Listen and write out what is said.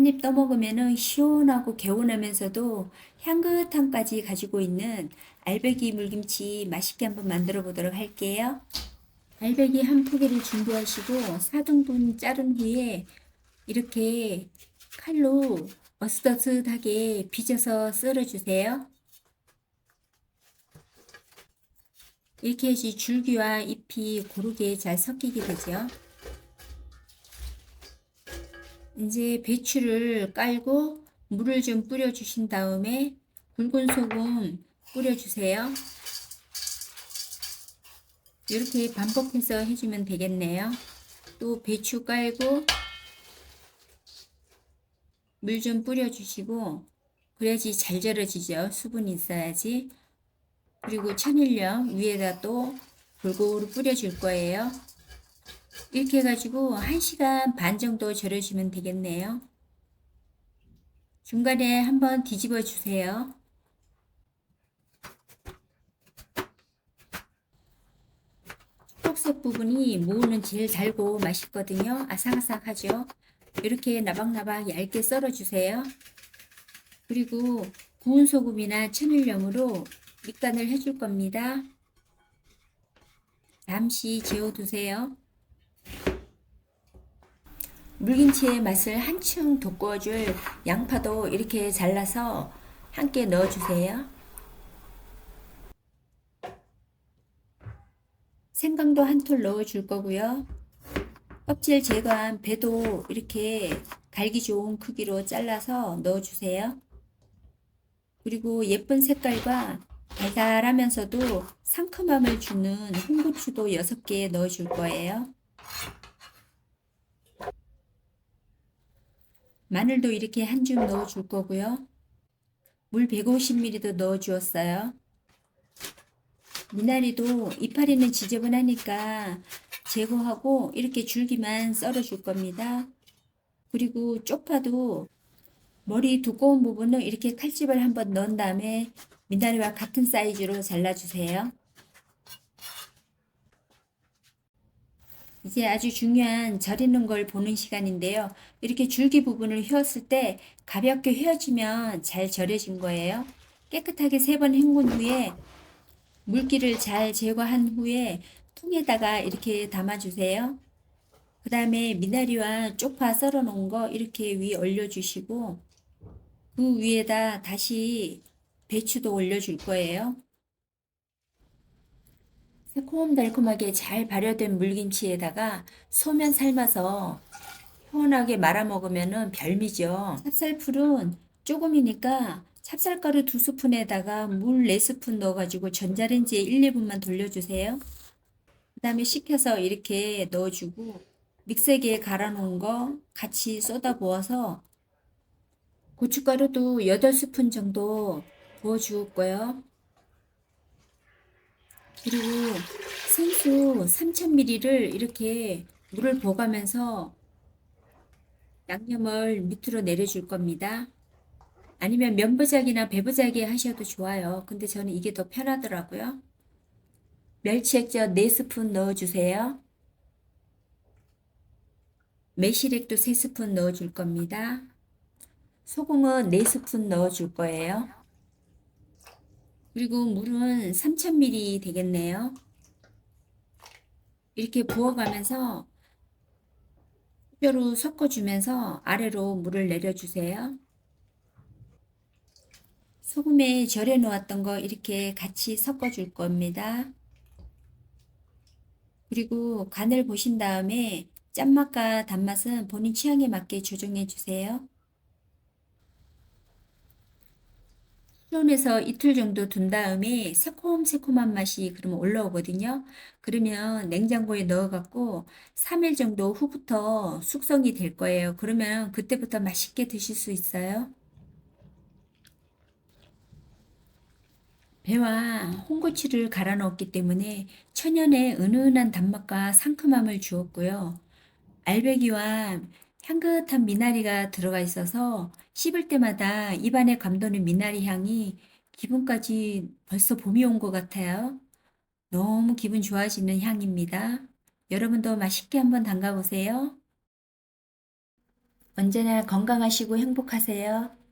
한 입 떠먹으면은 시원하고 개운하면서도 향긋함까지 가지고 있는 알배기 물김치 맛있게 한번 만들어 보도록 할게요. 알배기 한 포기를 준비하시고 4등분 자른 후에 이렇게 칼로 어슷어슷하게 빚어서 썰어주세요. 이렇게 해야지 줄기와 잎이 고르게 잘 섞이게 되죠. 이제 배추를 깔고 물을 좀 뿌려 주신 다음에 굵은 소금 뿌려 주세요. 이렇게 반복해서 해주면 되겠네요. 또 배추 깔고 물 좀 뿌려 주시고 그래야지 잘 절여지죠. 수분이 있어야지. 그리고 천일염 위에다 또 골고루 뿌려 줄 거예요. 이렇게 해가지고 1시간 반 정도 절여주면 되겠네요. 중간에 한번 뒤집어 주세요. 초록색 부분이 무는 제일 달고 맛있거든요. 아삭아삭하죠. 이렇게 나박나박 얇게 썰어 주세요. 그리고 구운 소금이나 천일염으로 밑간을 해줄 겁니다. 잠시 재워두세요. 물김치의 맛을 한층 돋궈줄 양파도 이렇게 잘라서 함께 넣어주세요. 생강도 한 톨 넣어줄 거고요. 껍질 제거한 배도 이렇게 갈기 좋은 크기로 잘라서 넣어주세요. 그리고 예쁜 색깔과 달달하면서도 상큼함을 주는 홍고추도 6개 넣어줄 거예요. 마늘도 이렇게 한 줌 넣어줄 거고요. 물 150ml도 넣어 주었어요. 미나리도 이파리는 지저분하니까 제거하고 이렇게 줄기만 썰어 줄 겁니다. 그리고 쪽파도 머리 두꺼운 부분은 이렇게 칼집을 한번 넣은 다음에 미나리와 같은 사이즈로 잘라주세요. 이제 아주 중요한 절이는 걸 보는 시간인데요. 이렇게 줄기 부분을 휘었을 때 가볍게 휘어지면 잘 절여진 거예요. 깨끗하게 3번 헹군 후에 물기를 잘 제거한 후에 통에다가 이렇게 담아주세요. 그 다음에 미나리와 쪽파 썰어 놓은 거 이렇게 위에 올려주시고 그 위에다 다시 배추도 올려줄 거예요. 새콤달콤하게 잘 발효된 물김치에다가 소면 삶아서 시원하게 말아 먹으면 별미죠. 찹쌀풀은 조금이니까 찹쌀가루 2스푼에다가 물 4스푼 넣어가지고 전자레인지에 1, 2분만 돌려주세요. 그 다음에 식혀서 이렇게 넣어주고 믹서기에 갈아 놓은 거 같이 쏟아 부어서 고춧가루도 8스푼 정도 부어 주었고요. 그리고 생수 3000ml를 이렇게 물을 부어가면서 양념을 밑으로 내려줄 겁니다. 아니면 면부작이나 배부작이 하셔도 좋아요. 근데 저는 이게 더 편하더라고요. 멸치액젓 4스푼 넣어주세요. 매실액도 3스푼 넣어줄 겁니다. 소금은 4스푼 넣어줄 거예요. 그리고 물은 3000ml 되겠네요. 이렇게 부어가면서 뼈로 섞어주면서 아래로 물을 내려주세요. 소금에 절여 놓았던 거 이렇게 같이 섞어줄 겁니다. 그리고 간을 보신 다음에 짠맛과 단맛은 본인 취향에 맞게 조정해 주세요. 실온에서 이틀 정도 둔 다음에 새콤새콤한 맛이 그러면 올라오거든요. 그러면 냉장고에 넣어갖고 3일 정도 후부터 숙성이 될 거예요. 그러면 그때부터 맛있게 드실 수 있어요. 배와 홍고추를 갈아 넣었기 때문에 천연의 은은한 단맛과 상큼함을 주었고요. 알배기와 향긋한 미나리가 들어가 있어서 씹을 때마다 입안에 감도는 미나리 향이 기분까지 벌써 봄이 온 것 같아요. 너무 기분 좋아지는 향입니다. 여러분도 맛있게 한번 담가보세요. 언제나 건강하시고 행복하세요.